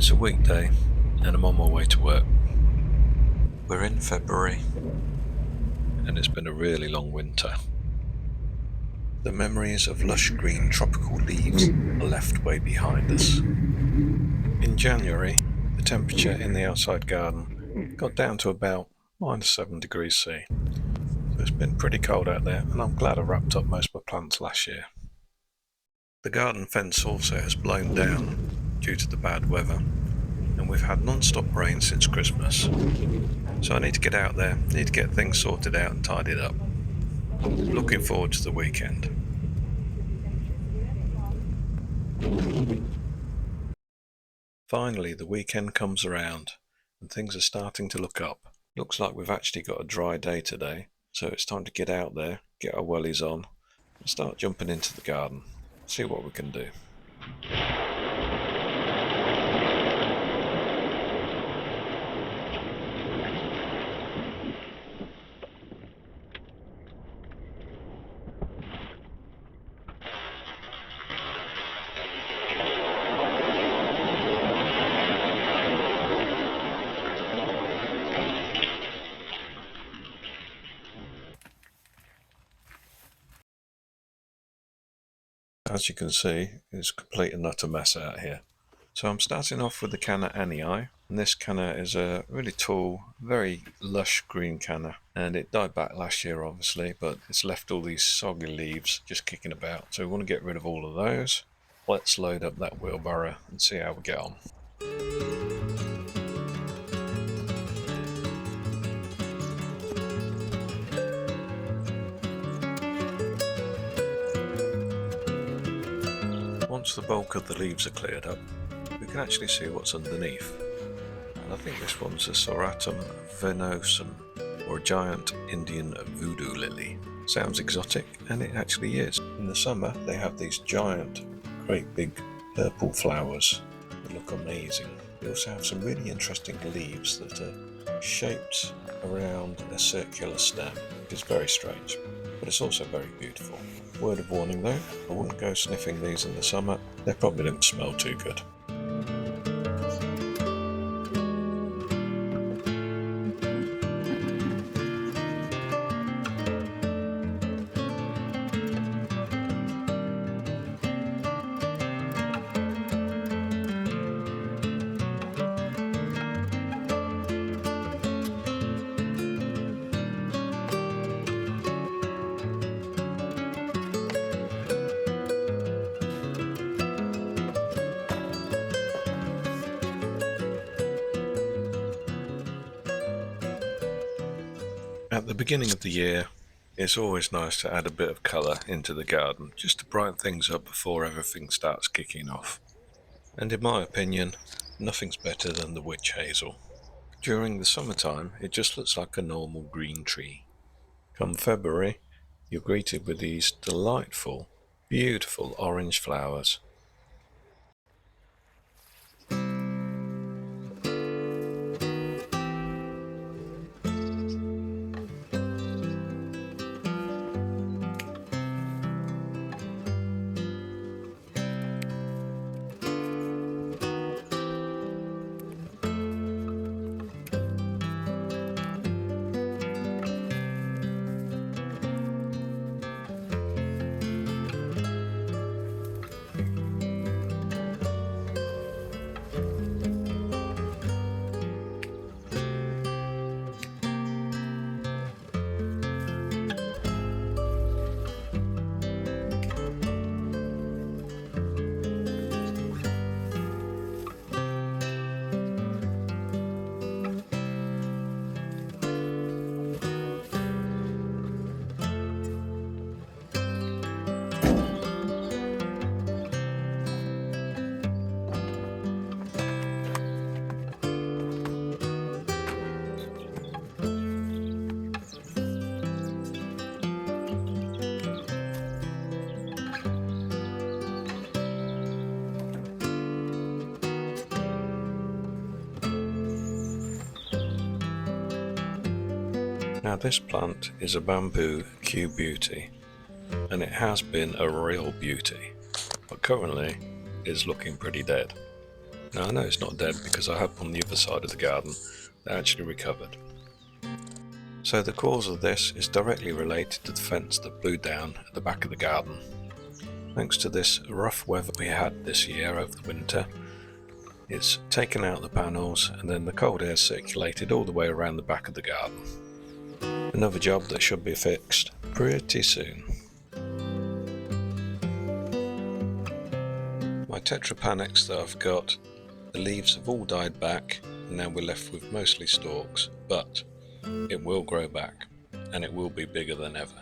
It's a weekday and I'm on my way to work. We're in February and it's been a really long winter. The memories of lush green tropical leaves are left way behind us. In January, the temperature in the outside garden got down to about -7 degrees C. So it's been pretty cold out there and I'm glad I wrapped up most of my plants last year. The garden fence also has blown down due to the bad weather, and we've had non-stop rain since Christmas. So I need to get out there, need to get things sorted out and tidied up. Looking forward to the weekend. Finally, the weekend comes around and things are starting to look up. Looks like we've actually got a dry day today, so it's time to get out there, get our wellies on, and start jumping into the garden, see what we can do. As you can see, it's a complete and utter mess out here. So I'm starting off with the Canna Anii, and this Canna is a really tall, very lush green Canna, and it died back last year obviously, but it's left all these soggy leaves just kicking about, so we want to get rid of all of those. Let's load up that wheelbarrow and see how we get on. Once the bulk of the leaves are cleared up, we can actually see what's underneath. And I think this one's a Soratum venosum, or a giant Indian voodoo lily. Sounds exotic, and it actually is. In the summer, they have these giant, great big purple flowers that look amazing. They also have some really interesting leaves that are shaped around a circular stem, which is very strange, but it's also very beautiful. Word of warning though, I wouldn't go sniffing these in the summer, they probably don't smell too good. At the beginning of the year, it's always nice to add a bit of colour into the garden, just to brighten things up before everything starts kicking off. And in my opinion, nothing's better than the witch hazel. During the summertime, it just looks like a normal green tree. Come February, you're greeted with these delightful, beautiful orange flowers. Now this plant is a bamboo Q beauty, and it has been a real beauty, but currently is looking pretty dead. Now I know it's not dead because I hope on the other side of the garden they actually recovered. So the cause of this is directly related to the fence that blew down at the back of the garden. Thanks to this rough weather we had this year over the winter, it's taken out the panels and then the cold air circulated all the way around the back of the garden. Another job that should be fixed pretty soon. My tetrapanax that I've got, the leaves have all died back and now we're left with mostly stalks, but it will grow back and it will be bigger than ever.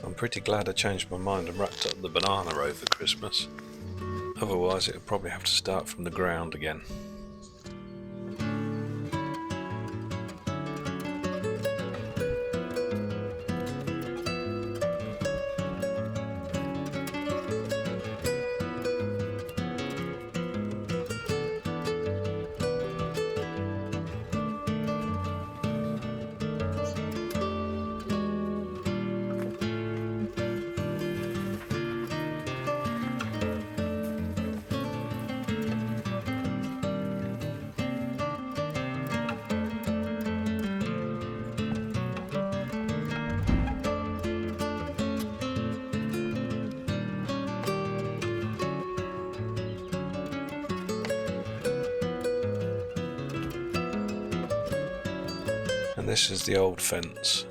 I'm pretty glad I changed my mind and wrapped up the banana over Christmas. Otherwise it would probably have to start from the ground again. And this is the old fence.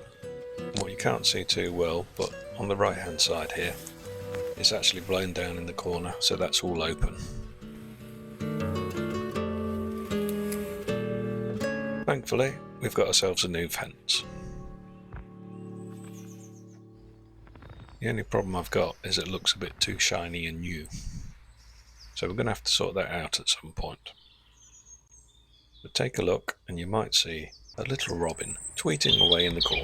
What you can't see too well, but on the right hand side here, it's actually blown down in the corner, so that's all open. Thankfully, we've got ourselves a new fence. The only problem I've got is it looks a bit too shiny and new. So we're going to have to sort that out at some point. But take a look and you might see a little robin tweeting away in the corner.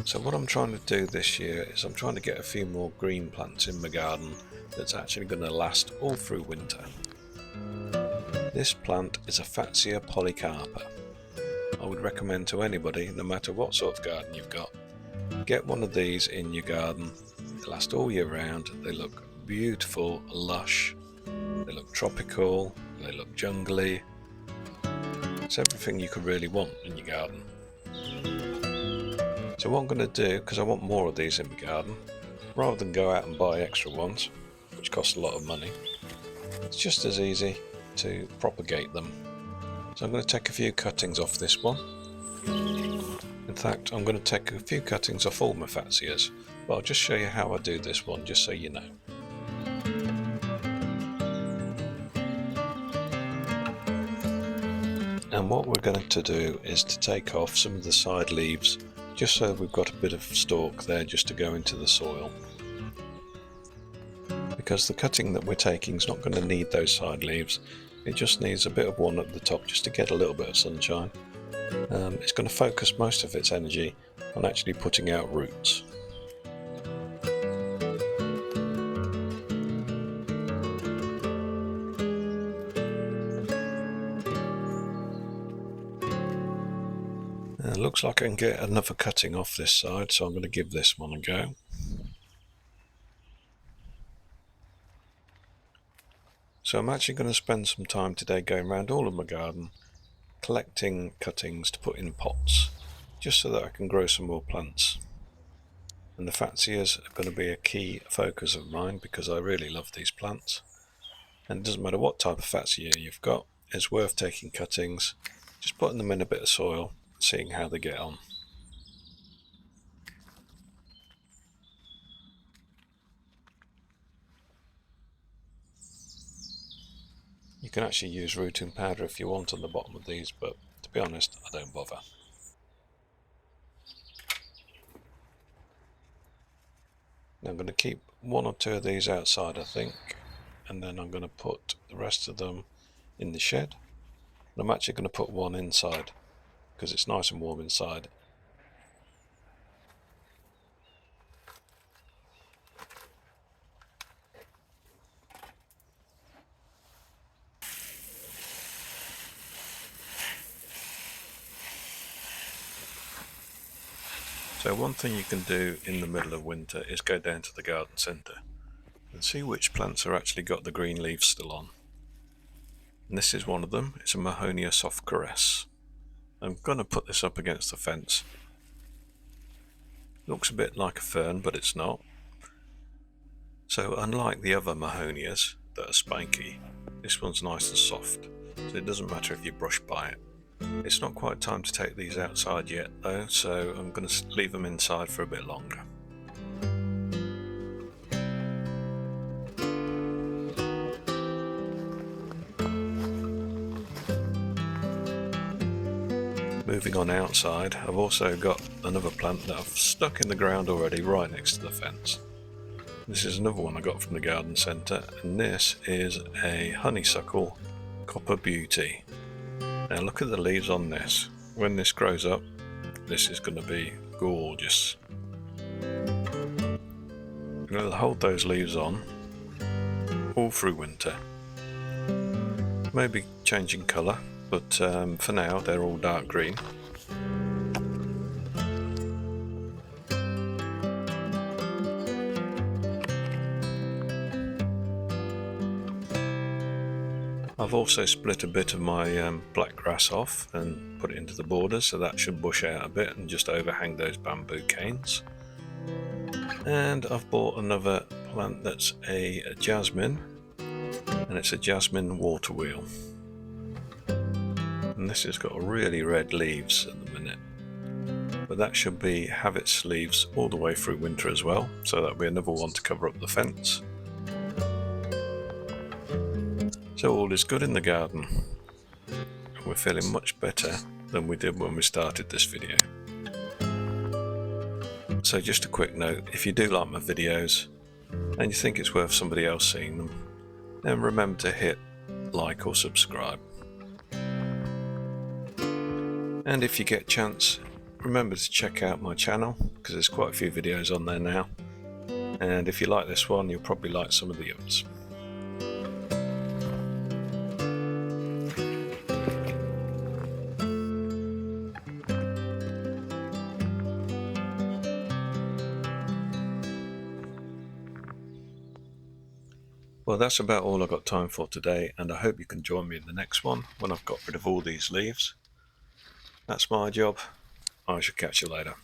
So what I'm trying to do this year is I'm trying to get a few more green plants in my garden that's actually going to last all through winter. This plant is a Fatsia Polycarpa. I would recommend to anybody, no matter what sort of garden you've got, get one of these in your garden. They last all year round, they look beautiful, lush, they look tropical, they look jungly. It's everything you could really want in your garden. So what I'm going to do, because I want more of these in my garden, rather than go out and buy extra ones, which cost a lot of money, it's just as easy to propagate them. So I'm going to take a few cuttings off this one. In fact, I'm going to take a few cuttings off all my Fatsias, but I'll just show you how I do this one, just so you know. And what we're going to do is to take off some of the side leaves, just so we've got a bit of stalk there just to go into the soil. Because the cutting that we're taking is not going to need those side leaves, it just needs a bit of one at the top just to get a little bit of sunshine. It's going to focus most of its energy on actually putting out roots. It looks like I can get another cutting off this side, so I'm going to give this one a go. So I'm actually going to spend some time today going around all of my garden collecting cuttings to put in pots, just so that I can grow some more plants. And the Fatsias are going to be a key focus of mine because I really love these plants. And it doesn't matter what type of Fatsia you've got, it's worth taking cuttings, just putting them in a bit of soil and seeing how they get on. You can actually use rooting powder if you want on the bottom of these, but to be honest, I don't bother. Now I'm going to keep one or two of these outside, I think, and then I'm going to put the rest of them in the shed. And I'm actually going to put one inside because it's nice and warm inside. So one thing you can do in the middle of winter is go down to the garden centre and see which plants are actually got the green leaves still on. And this is one of them. It's a Mahonia soft caress. I'm going to put this up against the fence. Looks a bit like a fern, but it's not. So unlike the other Mahonias that are spiky, this one's nice and soft, so it doesn't matter if you brush by it. It's not quite time to take these outside yet though, so I'm going to leave them inside for a bit longer. Moving on outside, I've also got another plant that I've stuck in the ground already right next to the fence. This is another one I got from the garden centre, and this is a Honeysuckle Copper Beauty. Now look at the leaves on this. When this grows up, this is going to be gorgeous. I'm going to hold those leaves on all through winter. Maybe changing colour, but for now they're all dark green. I've also split a bit of my black grass off and put it into the border, so that should bush out a bit and just overhang those bamboo canes. And I've bought another plant that's a jasmine, and it's a jasmine water wheel. And this has got really red leaves at the minute, but that should have its leaves all the way through winter as well, so that'll be another one to cover up the fence. So all is good in the garden, and we're feeling much better than we did when we started this video. So just a quick note, if you do like my videos and you think it's worth somebody else seeing them, then remember to hit like or subscribe. And if you get a chance, remember to check out my channel because there's quite a few videos on there now, and if you like this one you'll probably like some of the others. Well, that's about all I've got time for today, and I hope you can join me in the next one when I've got rid of all these leaves. That's my job. I shall catch you later.